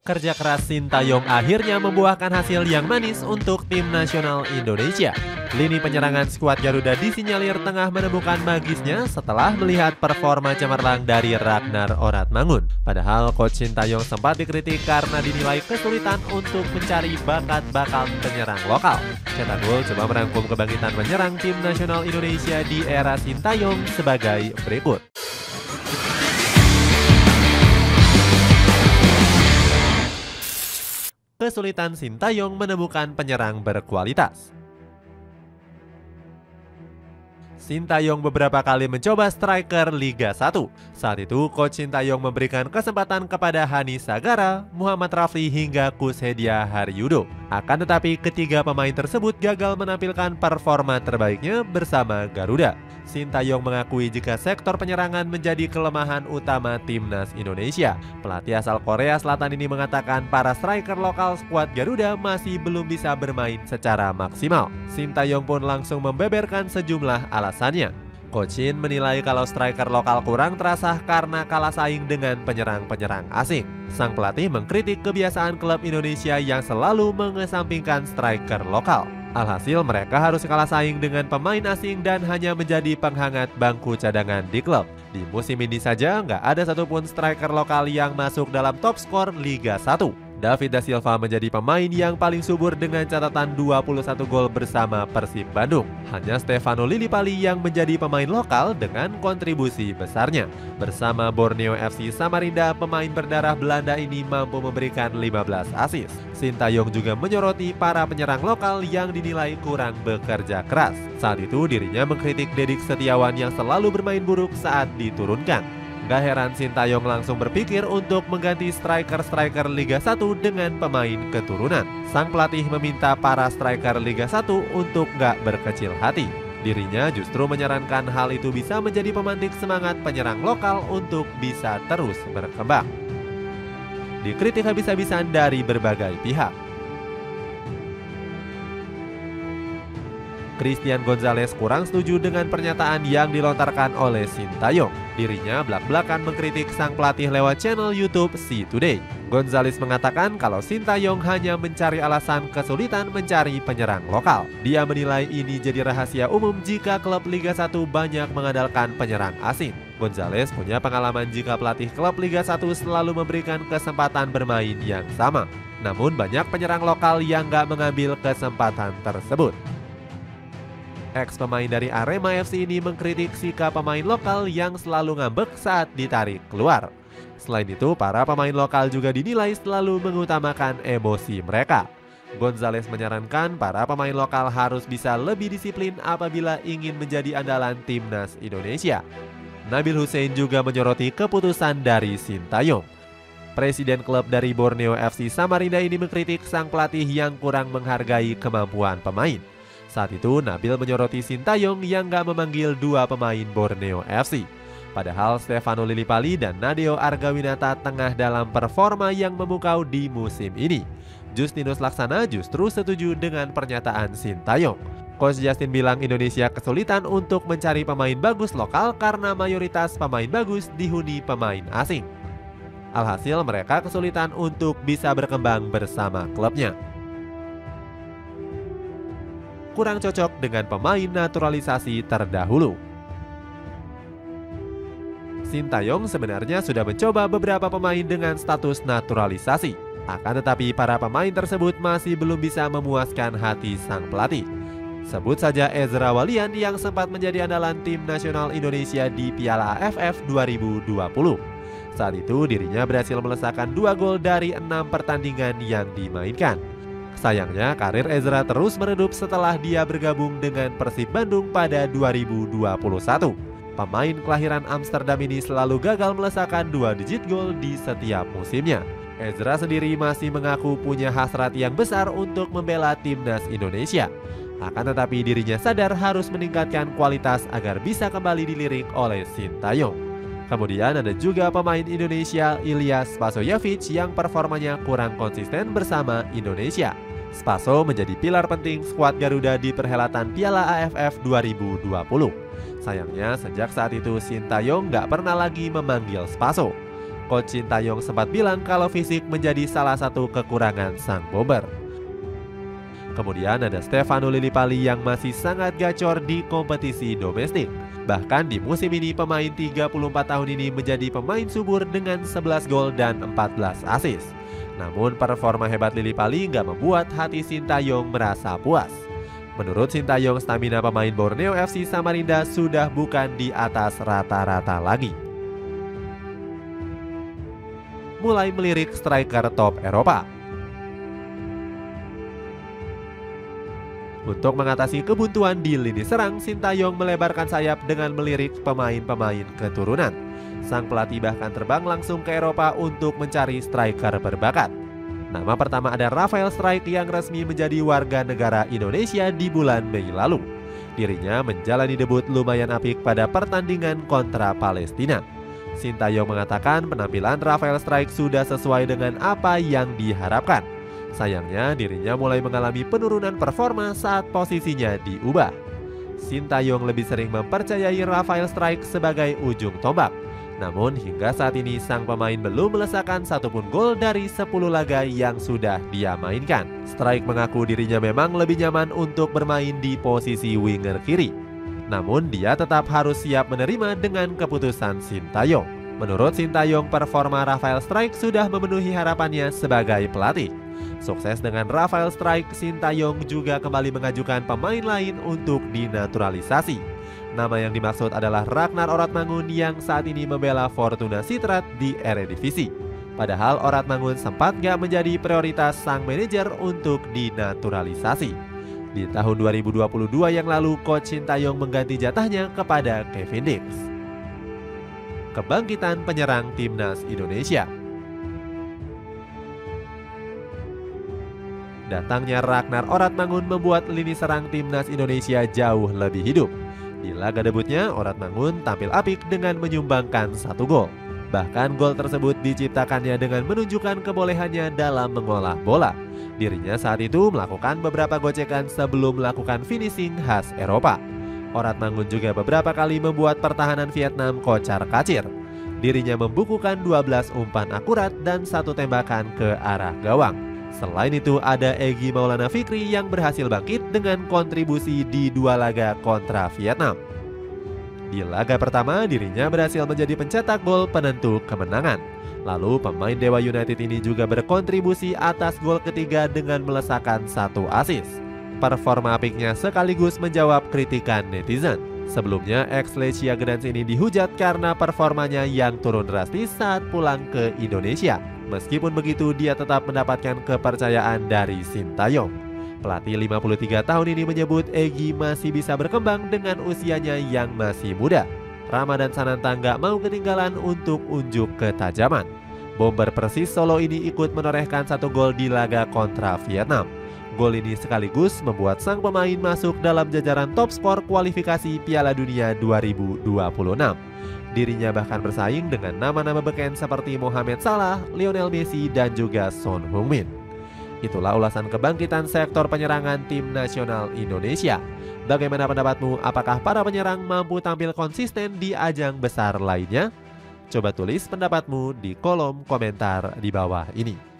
Kerja keras Sintayong akhirnya membuahkan hasil yang manis untuk tim nasional Indonesia. Lini penyerangan skuad Garuda disinyalir tengah menemukan magisnya setelah melihat performa cemerlang dari Ragnar Oratmangun. Padahal coach Sintayong sempat dikritik karena dinilai kesulitan untuk mencari bakat-bakat penyerang lokal. Cetak Gol coba merangkum kebangkitan menyerang tim nasional Indonesia di era Sintayong sebagai berikut. Kesulitan Sintayong menemukan penyerang berkualitas. Sintayong beberapa kali mencoba striker Liga 1. Saat itu, coach Sintayong memberikan kesempatan kepada Hani Sagara, Muhammad Rafli hingga Kushedia Haryudo. Akan tetapi ketiga pemain tersebut gagal menampilkan performa terbaiknya bersama Garuda. Sintayong mengakui jika sektor penyerangan menjadi kelemahan utama timnas Indonesia. Pelatih asal Korea Selatan ini mengatakan para striker lokal skuad Garuda masih belum bisa bermain secara maksimal. Sintayong pun langsung membeberkan sejumlah alasannya. Coach Shin menilai kalau striker lokal kurang terasa karena kalah saing dengan penyerang-penyerang asing. Sang pelatih mengkritik kebiasaan klub Indonesia yang selalu mengesampingkan striker lokal. Alhasil mereka harus kalah saing dengan pemain asing dan hanya menjadi penghangat bangku cadangan di klub. Di musim ini saja nggak ada satupun striker lokal yang masuk dalam top skor Liga 1. David Da Silva menjadi pemain yang paling subur dengan catatan 21 gol bersama Persib Bandung. Hanya Stefano Lillipali yang menjadi pemain lokal dengan kontribusi besarnya. Bersama Borneo FC Samarinda, pemain berdarah Belanda ini mampu memberikan 15 assist. Sintayong juga menyoroti para penyerang lokal yang dinilai kurang bekerja keras. Saat itu dirinya mengkritik Dedik Setiawan yang selalu bermain buruk saat diturunkan. Gak heran Sintayong langsung berpikir untuk mengganti striker-striker Liga 1 dengan pemain keturunan. Sang pelatih meminta para striker Liga 1 untuk gak berkecil hati. Dirinya justru menyarankan hal itu bisa menjadi pemantik semangat penyerang lokal untuk bisa terus berkembang. Dikritik habis-habisan dari berbagai pihak. Christian Gonzalez kurang setuju dengan pernyataan yang dilontarkan oleh Sintayong. Dirinya belak-belakan mengkritik sang pelatih lewat channel YouTube See Today. Gonzalez mengatakan kalau Sintayong hanya mencari alasan kesulitan mencari penyerang lokal. Dia menilai ini jadi rahasia umum jika klub Liga 1 banyak mengandalkan penyerang asing. Gonzalez punya pengalaman jika pelatih klub Liga 1 selalu memberikan kesempatan bermain yang sama. Namun banyak penyerang lokal yang gak mengambil kesempatan tersebut. Ex-pemain dari Arema FC ini mengkritik sikap pemain lokal yang selalu ngambek saat ditarik keluar. Selain itu, para pemain lokal juga dinilai selalu mengutamakan emosi mereka. Gonzalez menyarankan para pemain lokal harus bisa lebih disiplin apabila ingin menjadi andalan timnas Indonesia. Nabil Hussein juga menyoroti keputusan dari Sintayong. Presiden klub dari Borneo FC Samarinda ini mengkritik sang pelatih yang kurang menghargai kemampuan pemain. Saat itu Nabil menyoroti Sintayong yang gak memanggil dua pemain Borneo FC. Padahal Stefano Lillipali dan Nadeo Argawinata tengah dalam performa yang memukau di musim ini. Justinus Laksana justru setuju dengan pernyataan Sintayong. Coach Justin bilang Indonesia kesulitan untuk mencari pemain bagus lokal karena mayoritas pemain bagus dihuni pemain asing. Alhasil mereka kesulitan untuk bisa berkembang bersama klubnya. Kurang cocok dengan pemain naturalisasi terdahulu. Sintayong sebenarnya sudah mencoba beberapa pemain dengan status naturalisasi. Akan tetapi para pemain tersebut masih belum bisa memuaskan hati sang pelatih. Sebut saja Ezra Walian yang sempat menjadi andalan tim nasional Indonesia di Piala AFF 2020. Saat itu dirinya berhasil melesakkan 2 gol dari 6 pertandingan yang dimainkan. Sayangnya karir Ezra terus meredup setelah dia bergabung dengan Persib Bandung pada 2021. Pemain kelahiran Amsterdam ini selalu gagal melesakkan 2 digit gol di setiap musimnya. Ezra sendiri masih mengaku punya hasrat yang besar untuk membela timnas Indonesia. Akan tetapi dirinya sadar harus meningkatkan kualitas agar bisa kembali dilirik oleh Sintayong. Kemudian ada juga pemain Indonesia Ilyas Spasojevic yang performanya kurang konsisten bersama Indonesia. Spaso menjadi pilar penting skuad Garuda di perhelatan Piala AFF 2020. Sayangnya sejak saat itu Sintayong gak pernah lagi memanggil Spaso. Coach Sintayong sempat bilang kalau fisik menjadi salah satu kekurangan sang bomber. Kemudian ada Stefano Lillipali yang masih sangat gacor di kompetisi domestik. Bahkan di musim ini pemain 34 tahun ini menjadi pemain subur dengan 11 gol dan 14 assist. Namun performa hebat Lillipali nggak membuat hati Sintayong merasa puas. Menurut Sintayong, stamina pemain Borneo FC Samarinda sudah bukan di atas rata-rata lagi. Mulai melirik striker top Eropa. Untuk mengatasi kebuntuan di lini serang, Sintayong melebarkan sayap dengan melirik pemain-pemain keturunan. Sang pelatih bahkan terbang langsung ke Eropa untuk mencari striker berbakat. Nama pertama ada Rafael Strijk yang resmi menjadi warga negara Indonesia di bulan Mei lalu. Dirinya menjalani debut lumayan apik pada pertandingan kontra Palestina. Sintayong mengatakan penampilan Rafael Strijk sudah sesuai dengan apa yang diharapkan. Sayangnya dirinya mulai mengalami penurunan performa saat posisinya diubah. Sintayong lebih sering mempercayai Rafael Strijk sebagai ujung tombak. Namun hingga saat ini sang pemain belum melesakkan satupun gol dari 10 laga yang sudah dia mainkan. Strijk mengaku dirinya memang lebih nyaman untuk bermain di posisi winger kiri. Namun dia tetap harus siap menerima dengan keputusan Sintayong. Menurut Sintayong, performa Rafael Strijk sudah memenuhi harapannya sebagai pelatih. Sukses dengan Rafael Strijk, Sintayong juga kembali mengajukan pemain lain untuk dinaturalisasi. Nama yang dimaksud adalah Ragnar Oratmangun yang saat ini membela Fortuna Sittard di Eredivisie. Padahal Oratmangun sempat gak menjadi prioritas sang manajer untuk dinaturalisasi. Di tahun 2022 yang lalu, Coach Sintayong mengganti jatahnya kepada Kevin Dix. Kebangkitan penyerang Timnas Indonesia. Datangnya Ragnar Oratmangun membuat lini serang Timnas Indonesia jauh lebih hidup. Di laga debutnya, Oratmangun tampil apik dengan menyumbangkan 1 gol. Bahkan gol tersebut diciptakannya dengan menunjukkan kebolehannya dalam mengolah bola. Dirinya saat itu melakukan beberapa gocekan sebelum melakukan finishing khas Eropa. Oratmangun juga beberapa kali membuat pertahanan Vietnam kocar-kacir. Dirinya membukukan 12 umpan akurat dan 1 tembakan ke arah gawang. Selain itu ada Egy Maulana Fikri yang berhasil bangkit dengan kontribusi di 2 laga kontra Vietnam. Di laga pertama dirinya berhasil menjadi pencetak gol penentu kemenangan. Lalu pemain Dewa United ini juga berkontribusi atas gol ketiga dengan melesakkan 1 assist. Performa apiknya sekaligus menjawab kritikan netizen. Sebelumnya ex-Lechia Gdansk ini dihujat karena performanya yang turun drastis saat pulang ke Indonesia. Meskipun begitu, dia tetap mendapatkan kepercayaan dari Sintayong. Pelatih 53 tahun ini menyebut Egy masih bisa berkembang dengan usianya yang masih muda. Ramadan Sananta nggak mau ketinggalan untuk unjuk ketajaman. Bomber Persis Solo ini ikut menorehkan 1 gol di laga kontra Vietnam. Gol ini sekaligus membuat sang pemain masuk dalam jajaran top skor kualifikasi Piala Dunia 2026. Dirinya bahkan bersaing dengan nama-nama beken seperti Mohamed Salah, Lionel Messi, dan juga Son Heung-min. Itulah ulasan kebangkitan sektor penyerangan tim nasional Indonesia. Bagaimana pendapatmu? Apakah para penyerang mampu tampil konsisten di ajang besar lainnya? Coba tulis pendapatmu di kolom komentar di bawah ini.